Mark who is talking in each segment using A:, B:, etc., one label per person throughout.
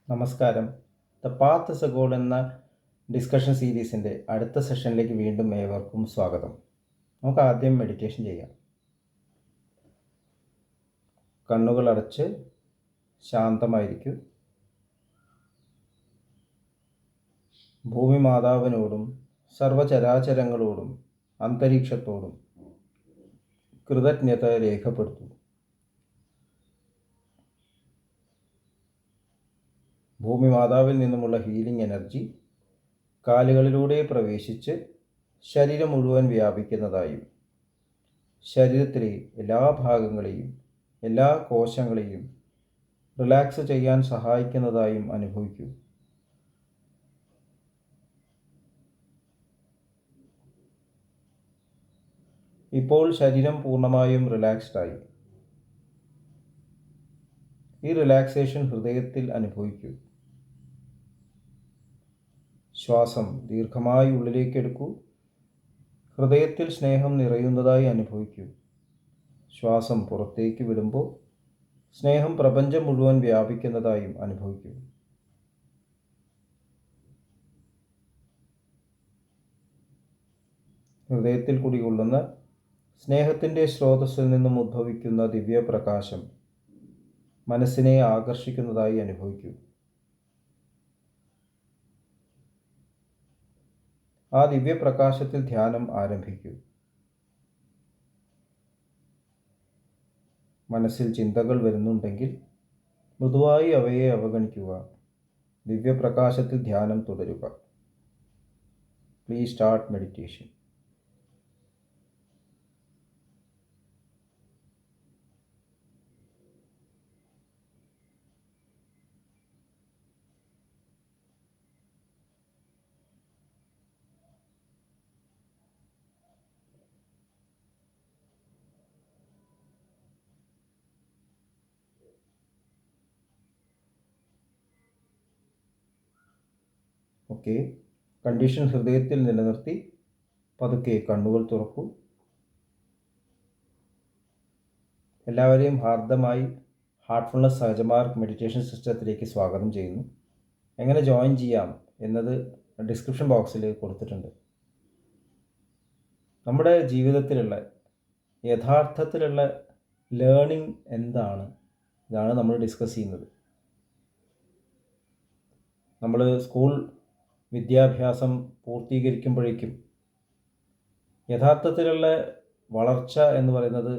A: നമസ്കാരം. The path is A goal എന്ന discussion സീരീസിൻ്റെ അടുത്ത സെഷനിലേക്ക് വീണ്ടും ഏവർക്കും സ്വാഗതം. നമുക്ക് ആദ്യം മെഡിറ്റേഷൻ ചെയ്യാം. കണ്ണുകൾ അടച്ച് ശാന്തമായിരിക്കൂ. ഭൂമി മാതാവിനോടും സർവചരാചരങ്ങളോടും അന്തരീക്ഷത്തോടും കൃതജ്ഞത രേഖപ്പെടുത്തൂ. ഭൂമി മാതാവിൽ നിന്നുമുള്ള ഹീലിംഗ് എനർജി കാലുകളിലൂടെ പ്രവേശിച്ച് ശരീരം മുഴുവൻ വ്യാപിക്കുന്നതായും ശരീരത്തിലെ എല്ലാ ഭാഗങ്ങളെയും എല്ലാ കോശങ്ങളെയും റിലാക്സ് ചെയ്യാൻ സഹായിക്കുന്നതായും അനുഭവിക്കൂ. ഇപ്പോൾ ശരീരം പൂർണ്ണമായും റിലാക്സ്ഡായി. ഈ റിലാക്സേഷൻ ഹൃദയത്തിൽ അനുഭവിക്കൂ. ശ്വാസം ദീർഘമായി ഉള്ളിലേക്ക് എടുക്കൂ. ഹൃദയത്തിൽ സ്നേഹം നിറയുന്നതായി അനുഭവിക്കൂ. ശ്വാസം പുറത്തേക്ക് വിടുമ്പോൾ സ്നേഹം പ്രപഞ്ചം മുഴുവൻ വ്യാപിക്കുന്നതായും അനുഭവിക്കൂ. ഹൃദയത്തിൽ കുടികൊള്ളുന്ന സ്നേഹത്തിൻ്റെ സ്രോതസ്സിൽ നിന്നും ഉദ്ഭവിക്കുന്ന ദിവ്യപ്രകാശം മനസ്സിനെ ആകർഷിക്കുന്നതായി അനുഭവിക്കൂ. ആ ദിവ്യപ്രകാശത്തിൽ ധ്യാനം ആരംഭിക്കൂ. മനസ്സിൽ ചിന്തകൾ വരുന്നുണ്ടെങ്കിൽ മൃദുവായി അവയെ അവഗണിക്കുക. ദിവ്യപ്രകാശത്തിൽ ധ്യാനം തുടരുക. Please start meditation. Okay, condition ഹൃദയത്തിൽ നിലനിർത്തി പതുക്കെ കണ്ണുകൾ തുറക്കൂ. എല്ലാവരെയും ഹാർദമായി ഹാർട്ട്ഫുൾനെസ് സഹജമാർഗ് മെഡിറ്റേഷൻ സിസ്റ്റത്തിലേക്ക് സ്വാഗതം ചെയ്യുന്നു. എങ്ങനെ ജോയിൻ ചെയ്യാം എന്നത് ഡിസ്ക്രിപ്ഷൻ ബോക്സിൽ കൊടുത്തിട്ടുണ്ട്. നമ്മുടെ ജീവിതത്തിലുള്ള യഥാർത്ഥത്തിലുള്ള ലേണിംഗ് എന്താണ്, ഇതാണ് നമ്മൾ ഡിസ്കസ് ചെയ്യുന്നത്. നമ്മൾ സ്കൂൾ വിദ്യാഭ്യാസം പൂർത്തീകരിക്കുമ്പോഴേക്കും യഥാർത്ഥത്തിലുള്ള വളർച്ച എന്ന് പറയുന്നത്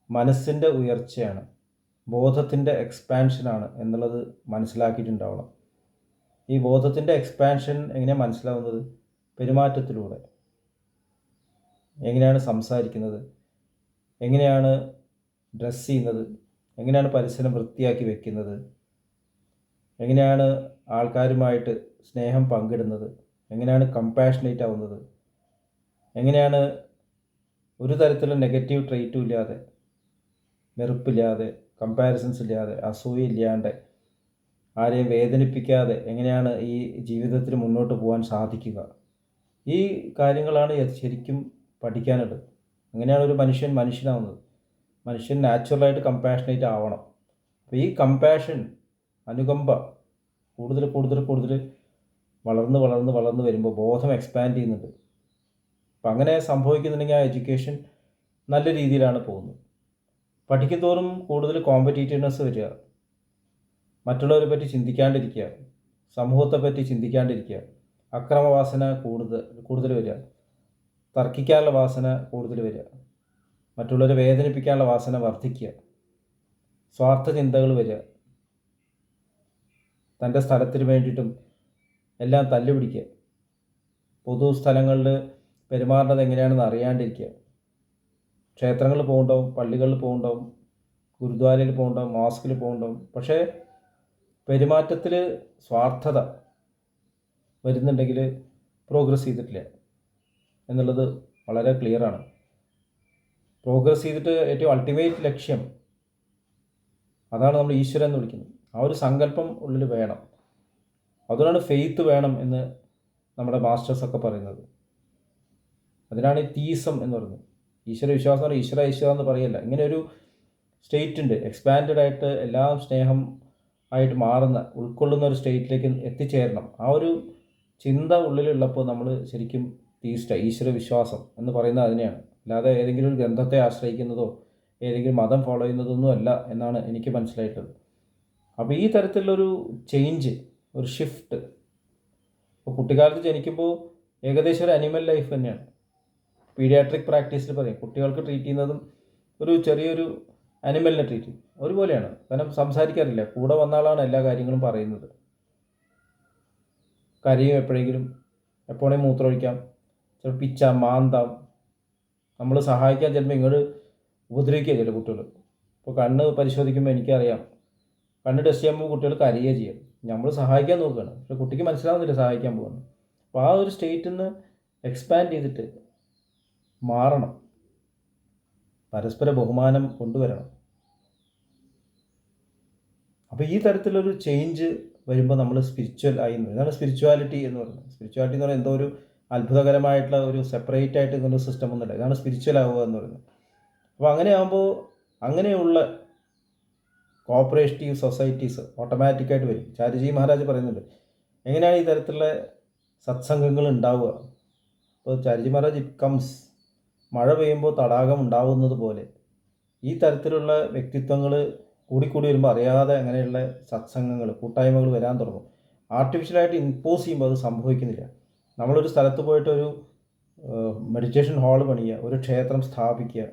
A: മനസ്സിൻ്റെ ഉയർച്ചയാണ്, ബോധത്തിൻ്റെ എക്സ്പാൻഷനാണ് എന്നുള്ളത് മനസ്സിലാക്കിയിട്ടുണ്ടാവണം. ഈ ബോധത്തിൻ്റെ എക്സ്പാൻഷൻ എങ്ങനെയാണ് മനസ്സിലാവുന്നത്? പെരുമാറ്റത്തിലൂടെ. എങ്ങനെയാണ് സംസാരിക്കുന്നത്, എങ്ങനെയാണ് ഡ്രസ്സ് ചെയ്യുന്നത്, എങ്ങനെയാണ് പരിസരം വൃത്തിയാക്കി വെക്കുന്നത്, എങ്ങനെയാണ് ആൾക്കാരുമായിട്ട് സ്നേഹം പങ്കിടുന്നത്, എങ്ങനെയാണ് കമ്പാഷനേറ്റ് ആവുന്നത്, എങ്ങനെയാണ് ഒരു തരത്തിലുള്ള നെഗറ്റീവ് ട്രെയ്റ്റും ഇല്ലാതെ, വെറുപ്പില്ലാതെ, കമ്പാരിസൺസ് ഇല്ലാതെ, അസൂയയില്ലാണ്ട്, ആരെയും വേദനിപ്പിക്കാതെ എങ്ങനെയാണ് ഈ ജീവിതത്തിൽ മുന്നോട്ട് പോകാൻ സാധിക്കുക. ഈ കാര്യങ്ങളാണ് ശരിക്കും പഠിക്കാനുള്ളത്. അങ്ങനെയാണ് ഒരു മനുഷ്യനാവുന്നത്. മനുഷ്യൻ നാച്ചുറലായിട്ട് കമ്പാഷനേറ്റ് ആവണം. അപ്പോൾ ഈ കമ്പാഷൻ, അനുകമ്പ കൂടുതൽ വളർന്ന് വരുമ്പോൾ ബോധം എക്സ്പാൻഡ് ചെയ്യുന്നുണ്ട്. അപ്പം അങ്ങനെ സംഭവിക്കുന്നുണ്ടെങ്കിൽ ആ എഡ്യൂക്കേഷൻ നല്ല രീതിയിലാണ് പോകുന്നത്. പഠിക്കുന്തോറും കൂടുതൽ കോമ്പറ്റീറ്റീവ്നെസ് വരിക, മറ്റുള്ളവരെ പറ്റി ചിന്തിക്കാണ്ടിരിക്കുക, സമൂഹത്തെ പറ്റി ചിന്തിക്കാണ്ടിരിക്കുക, അക്രമവാസന കൂടുതൽ വരിക, തർക്കിക്കാനുള്ള വാസന കൂടുതൽ വരിക, മറ്റുള്ളവരെ വേദനിപ്പിക്കാനുള്ള വാസന വർദ്ധിക്കുക, സ്വാർത്ഥ ചിന്തകൾ വരിക, തൻ്റെ സ്ഥലത്തിന് വേണ്ടിയിട്ടും എല്ലാം തല്ലുപിടിക്കുക, പൊതു സ്ഥലങ്ങളിൽ പെരുമാറുന്നത് എങ്ങനെയാണെന്ന് അറിയാണ്ടിരിക്കുക, ക്ഷേത്രങ്ങളിൽ പോകുന്നുണ്ടാവും, പള്ളികളിൽ പോകുന്നുണ്ടാവും, ഗുരുദ്വാരയിൽ പോകുന്നുണ്ടാവും, മോസ്കിൽ പോകുന്നുണ്ടാവും. പക്ഷേ പെരുമാറ്റത്തിൽ സ്വാർത്ഥത വരുന്നുണ്ടെങ്കിൽ പ്രോഗ്രസ് ചെയ്തിട്ടില്ല എന്നുള്ളത് വളരെ ക്ലിയറാണ്. പ്രോഗ്രസ് ചെയ്തിട്ട് ഏറ്റവും അൾട്ടിമേറ്റ് ലക്ഷ്യം, അതാണ് നമ്മൾ ഈശ്വരൻ എന്ന് വിളിക്കുന്നത്. ആ ഒരു സങ്കല്പം ഉള്ളിൽ വേണം. അതുകൊണ്ടാണ് ഫെയ്ത്ത് വേണം എന്ന് നമ്മുടെ മാസ്റ്റേഴ്സൊക്കെ പറയുന്നത്. അതിനാണ് ഈ തീസം എന്ന് പറയുന്നത്. ഈശ്വര വിശ്വാസം എന്ന് പറഞ്ഞാൽ ഈശ്വര എന്ന് പറയല്ല. ഇങ്ങനെ ഒരു സ്റ്റേറ്റ് ഉണ്ട്, എക്സ്പാൻഡഡ് ആയിട്ട് എല്ലാം സ്നേഹം ആയിട്ട് മാറുന്ന ഉൾക്കൊള്ളുന്ന ഒരു സ്റ്റേറ്റിലേക്ക് എത്തിച്ചേരണം. ആ ഒരു ചിന്ത ഉള്ളിലുള്ളപ്പോൾ നമ്മൾ ശരിക്കും ഈശ്വര വിശ്വാസം എന്ന് പറയുന്നത് അതിനെയാണ്. അല്ലാതെ ഏതെങ്കിലും ഒരു ഗ്രന്ഥത്തെ ആശ്രയിക്കുന്നതോ ഏതെങ്കിലും മതം ഫോളോ ചെയ്യുന്നതൊന്നും അല്ല എന്നാണ് എനിക്ക് മനസ്സിലായിട്ടുള്ളത്. അപ്പോൾ ഈ തരത്തിലുള്ളൊരു ചേഞ്ച്, ഒരു ഷിഫ്റ്റ്, ഇപ്പോൾ കുട്ടിക്കാലത്ത് ജനിക്കുമ്പോൾ ഏകദേശം ഒരു അനിമൽ ലൈഫ് തന്നെയാണ്. പീഡിയാട്രിക് പ്രാക്ടീസിൽ പറയും കുട്ടികൾക്ക് ട്രീറ്റ് ചെയ്യുന്നതും ഒരു ചെറിയൊരു അനിമലിനെ ട്രീറ്റ് ചെയ്യും ഒരുപോലെയാണ്. കാരണം സംസാരിക്കാറില്ല, കൂടെ വന്ന ആളാണ് എല്ലാ കാര്യങ്ങളും പറയുന്നത്. കരയും എപ്പോഴെങ്കിലും, എപ്പോഴേ മൂത്രമൊഴിക്കാം, ചിലപ്പോൾ പിച്ചാം, മാന്താം, നമ്മൾ സഹായിക്കാൻ ചിലപ്പോൾ ഇങ്ങോട്ട് ഉപദ്രവിക്കുക ചില കുട്ടികൾ. ഇപ്പോൾ കണ്ണ് പരിശോധിക്കുമ്പോൾ എനിക്കറിയാം, കണ്ണ് ടെസ്റ്റ് ചെയ്യുമ്പോൾ കുട്ടികൾ കരയുക ചെയ്യും. നമ്മൾ സഹായിക്കാൻ നോക്കുകയാണ്, പക്ഷെ കുട്ടിക്ക് മനസ്സിലാവുന്നില്ല സഹായിക്കാൻ പോകുന്നു. അപ്പോൾ ആ ഒരു സ്റ്റേറ്റിൽ നിന്ന് എക്സ്പാൻഡ് ചെയ്തിട്ട് മാറണം, പരസ്പര ബഹുമാനം കൊണ്ടുവരണം. അപ്പോൾ ഈ തരത്തിലൊരു ചേഞ്ച് വരുമ്പോൾ നമ്മൾ സ്പിരിച്വൽ ആയി. ഇതാണ് സ്പിരിച്വാലിറ്റി എന്ന് പറയുന്നത്. സ്പിരിച്വാലിറ്റി എന്ന് പറയുന്നത് എന്തോ ഒരു അത്ഭുതകരമായിട്ടുള്ള ഒരു സെപ്പറേറ്റ് ആയിട്ട് ഇങ്ങനെ സിസ്റ്റം ഒന്നുമില്ല. ഇതാണ് സ്പിരിച്വൽ ആവുക എന്ന് പറയുന്നത്. അപ്പോൾ അങ്ങനെയാകുമ്പോൾ അങ്ങനെയുള്ള കോപ്പറേറ്റീവ് സൊസൈറ്റീസ് ഓട്ടോമാറ്റിക്കായിട്ട് വരും. ചാരുജി മഹാരാജ് പറയുന്നുണ്ട് എങ്ങനെയാണ് ഈ തരത്തിലുള്ള സത്സംഗങ്ങൾ ഉണ്ടാവുക. അപ്പോൾ ചാരുജി മഹാരാജ് ഇറ്റ് കംസ്, മഴ പെയ്യുമ്പോൾ തടാകം ഉണ്ടാവുന്നത് പോലെ ഈ തരത്തിലുള്ള വ്യക്തിത്വങ്ങൾ കൂടിക്കൂടി വരുമ്പോൾ അറിയാതെ അങ്ങനെയുള്ള സത്സംഗങ്ങൾ, കൂട്ടായ്മകൾ വരാൻ തുടങ്ങും. ആർട്ടിഫിഷ്യലായിട്ട് ഇമ്പോസ് ചെയ്യുമ്പോൾ അത് സംഭവിക്കുന്നില്ല. നമ്മളൊരു സ്ഥലത്ത് പോയിട്ട് ഒരു മെഡിറ്റേഷൻ ഹാൾ പണിയുക, ഒരു ക്ഷേത്രം സ്ഥാപിക്കുക,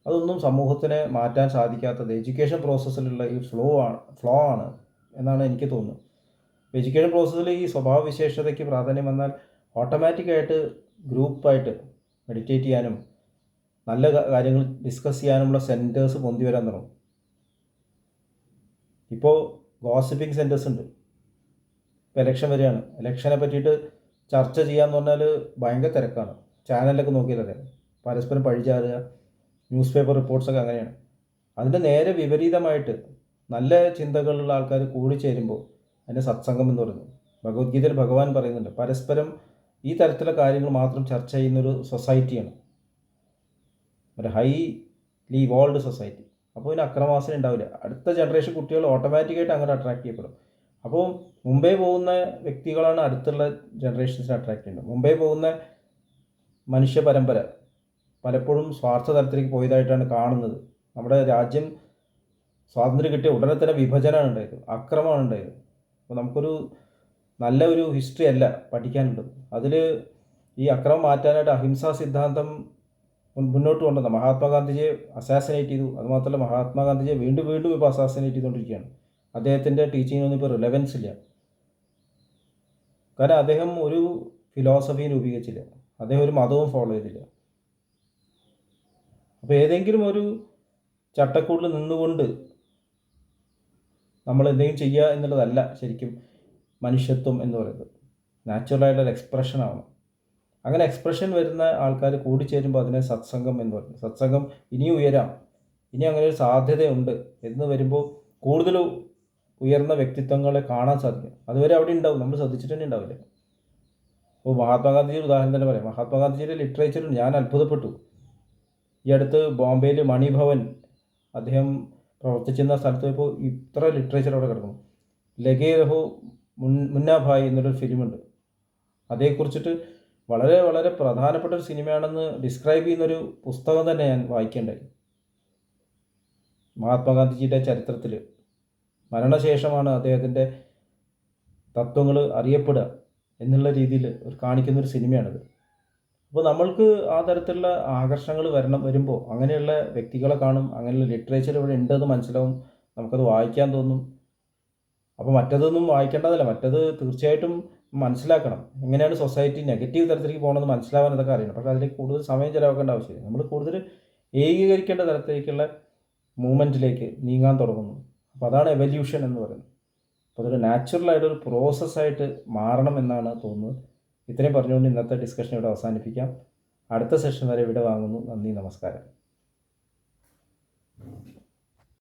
A: അതൊന്നും സമൂഹത്തിനെ മാറ്റാൻ സാധിക്കാത്തത് എഡ്യൂക്കേഷൻ പ്രോസസ്സിലുള്ള ഈ ഫ്ലോ ആണ് എന്നാണ് എനിക്ക് തോന്നുന്നത്. എഡ്യൂക്കേഷൻ പ്രോസസ്സിൽ ഈ സ്വഭാവവിശേഷതയ്ക്ക് പ്രാധാന്യം വന്നാൽ ഓട്ടോമാറ്റിക്കായിട്ട് ഗ്രൂപ്പായിട്ട് മെഡിറ്റേറ്റ് ചെയ്യാനും നല്ല കാര്യങ്ങൾ ഡിസ്കസ് ചെയ്യാനുമുള്ള സെൻറ്റേഴ്സ് പൊന്തി വരാൻ തുടങ്ങും. ഇപ്പോൾ ഗോസിപ്പിംഗ് സെൻറ്റേഴ്സ് ഉണ്ട്. ഇപ്പോൾ ഇലക്ഷൻ വരികയാണ്, ഇലക്ഷനെ പറ്റിയിട്ട് ചർച്ച ചെയ്യാന്ന് പറഞ്ഞാൽ ഭയങ്കര തിരക്കാണ്. ചാനലൊക്കെ നോക്കിയാൽ അറിയാം, പരസ്പരം പഴിചാറുക, ന്യൂസ് പേപ്പർ റിപ്പോർട്ട്സൊക്കെ അങ്ങനെയാണ്. അതിൻ്റെ നേരെ വിപരീതമായിട്ട് നല്ല ചിന്തകളുള്ള ആൾക്കാർ കൂടിച്ചേരുമ്പോൾ അതിൻ്റെ സത്സംഗം എന്ന് പറയുന്നത്. ഭഗവത്ഗീതയിൽ ഭഗവാൻ പറയുന്നുണ്ട് പരസ്പരം ഈ തരത്തിലുള്ള കാര്യങ്ങൾ മാത്രം ചർച്ച ചെയ്യുന്നൊരു സൊസൈറ്റിയാണ്, ഒരു ഹൈലി ഇവോൾവ് സൊസൈറ്റി. അപ്പോൾ ഇതിന് അക്രമവാസന ഉണ്ടാവില്ല. അടുത്ത ജനറേഷൻ കുട്ടികൾ ഓട്ടോമാറ്റിക്കായിട്ട് അങ്ങനെ അട്രാക്ട് ചെയ്യപ്പെടും. അപ്പോൾ മുമ്പേ പോകുന്ന വ്യക്തികളാണ് അടുത്തുള്ള ജനറേഷൻസിനെ അട്രാക്ട് ചെയ്യുന്നത്. മുമ്പേ പോകുന്ന മനുഷ്യ പരമ്പര പലപ്പോഴും സ്വാർത്ഥ തലത്തിലേക്ക് പോയതായിട്ടാണ് കാണുന്നത്. നമ്മുടെ രാജ്യം സ്വാതന്ത്ര്യം കിട്ടിയ ഉടനെ തന്നെ വിഭജനമാണ് ഉണ്ടായത്, അക്രമമാണ് ഉണ്ടായത്. അപ്പോൾ നമുക്കൊരു നല്ല ഒരു ഹിസ്റ്ററി അല്ല പഠിക്കാനുള്ളത്. അതിൽ ഈ അക്രമം മാറ്റാനായിട്ട് അഹിംസാ സിദ്ധാന്തം മുന്നോട്ട് കൊണ്ടുവന്ന മഹാത്മാഗാന്ധിജിയെ അസാസിനേറ്റ് ചെയ്തു. അതുമാത്രമല്ല മഹാത്മാഗാന്ധിജിയെ വീണ്ടും വീണ്ടും ഇപ്പോൾ അസാസിനേറ്റ് ചെയ്തുകൊണ്ടിരിക്കുകയാണ്. അദ്ദേഹത്തിൻ്റെ ടീച്ചിങ്ങിനൊന്നും ഇപ്പോൾ റിലവൻസ് ഇല്ല. കാരണം അദ്ദേഹം ഒരു ഫിലോസഫിയും രൂപീകരിച്ചില്ല, അദ്ദേഹം ഒരു മതവും ഫോളോ ചെയ്തില്ല. അപ്പോൾ ഏതെങ്കിലും ഒരു ചട്ടക്കൂടിൽ നിന്നുകൊണ്ട് നമ്മൾ എന്തെങ്കിലും ചെയ്യുക എന്നുള്ളതല്ല ശരിക്കും മനുഷ്യത്വം എന്ന് പറയുന്നത്. നാച്ചുറലായിട്ടുള്ള എക്സ്പ്രഷൻ ആവണം. അങ്ങനെ എക്സ്പ്രഷൻ വരുന്ന ആൾക്കാർ കൂടിച്ചേരുമ്പോൾ അതിനെ സത്സംഗം എന്ന് പറയുന്നത്. സത്സംഗം ഇനിയും ഉയരാം, ഇനി അങ്ങനെ ഒരു സാധ്യതയുണ്ട് എന്ന് വരുമ്പോൾ കൂടുതൽ ഉയർന്ന വ്യക്തിത്വങ്ങളെ കാണാൻ സാധിക്കും. അതുവരെ അവിടെ ഉണ്ടാവും, നമ്മൾ ശ്രദ്ധിച്ചിട്ട് തന്നെ ഉണ്ടാവില്ല. ഇപ്പോൾ മഹാത്മാഗാന്ധിജിയുടെ ഉദാഹരണം തന്നെ പറയാം. മഹാത്മാഗാന്ധിജിയുടെ ലിറ്ററേച്ചറിൽ ഞാൻ അത്ഭുതപ്പെട്ടു. ഈ അടുത്ത് ബോംബെയിൽ മണിഭവൻ അദ്ദേഹം പ്രവർത്തിച്ചിരുന്ന സ്ഥലത്ത് പോയപ്പോൾ ഇത്ര ലിറ്ററേച്ചർ അവിടെ കിടക്കുന്നു. ലഗേ രഹോ മുന്നാഭായ് എന്നൊരു ഫിലിമുണ്ട്. അതേക്കുറിച്ചിട്ട് വളരെ വളരെ പ്രധാനപ്പെട്ട ഒരു സിനിമയാണെന്ന് ഡിസ്ക്രൈബ് ചെയ്യുന്നൊരു പുസ്തകം തന്നെ ഞാൻ വായിക്കേണ്ടായി. മഹാത്മാഗാന്ധിജിയുടെ ചരിത്രത്തിൽ മരണശേഷമാണ് അദ്ദേഹത്തിൻ്റെ തത്വങ്ങൾ അറിയപ്പെടുക എന്നുള്ള രീതിയിൽ കാണിക്കുന്നൊരു സിനിമയാണിത്. അപ്പോൾ നമ്മൾക്ക് ആ തരത്തിലുള്ള ആകർഷണങ്ങൾ വരുമ്പോൾ അങ്ങനെയുള്ള വ്യക്തികളെ കാണും, അങ്ങനെയുള്ള ലിറ്ററേച്ചർ ഇവിടെ ഉണ്ടെന്ന് മനസ്സിലാവും, നമുക്കത് വായിക്കാൻ തോന്നും. അപ്പോൾ മറ്റതൊന്നും വായിക്കേണ്ടതല്ല, മറ്റത് തീർച്ചയായിട്ടും മനസ്സിലാക്കണം. എങ്ങനെയാണ് സൊസൈറ്റി നെഗറ്റീവ് തരത്തിലേക്ക് പോകണമെന്ന് മനസ്സിലാവാൻ ഇതൊക്കെ അറിയണം. പക്ഷേ അതിലേക്ക് കൂടുതൽ സമയം ചിലവാക്കേണ്ട ആവശ്യമില്ല. നമ്മൾ കൂടുതൽ ഏകീകരിക്കേണ്ട തരത്തിലേക്കുള്ള മൂവ്മെൻറ്റിലേക്ക് നീങ്ങാൻ തുടങ്ങുന്നു. അപ്പോൾ അതാണ് എവല്യൂഷൻ എന്ന് പറയുന്നത്. അപ്പോൾ അതൊരു നാച്ചുറലായിട്ടൊരു പ്രോസസ്സായിട്ട് മാറണം എന്നാണ് തോന്നുന്നത്. ഇത്രയും പറഞ്ഞുകൊണ്ട് ഇന്നത്തെ ഡിസ്കഷൻ ഇവിടെ അവസാനിപ്പിക്കാം. അടുത്ത സെഷൻ വരെ ഇവിടെ വാങ്ങുന്നു. നന്ദി, നമസ്കാരം.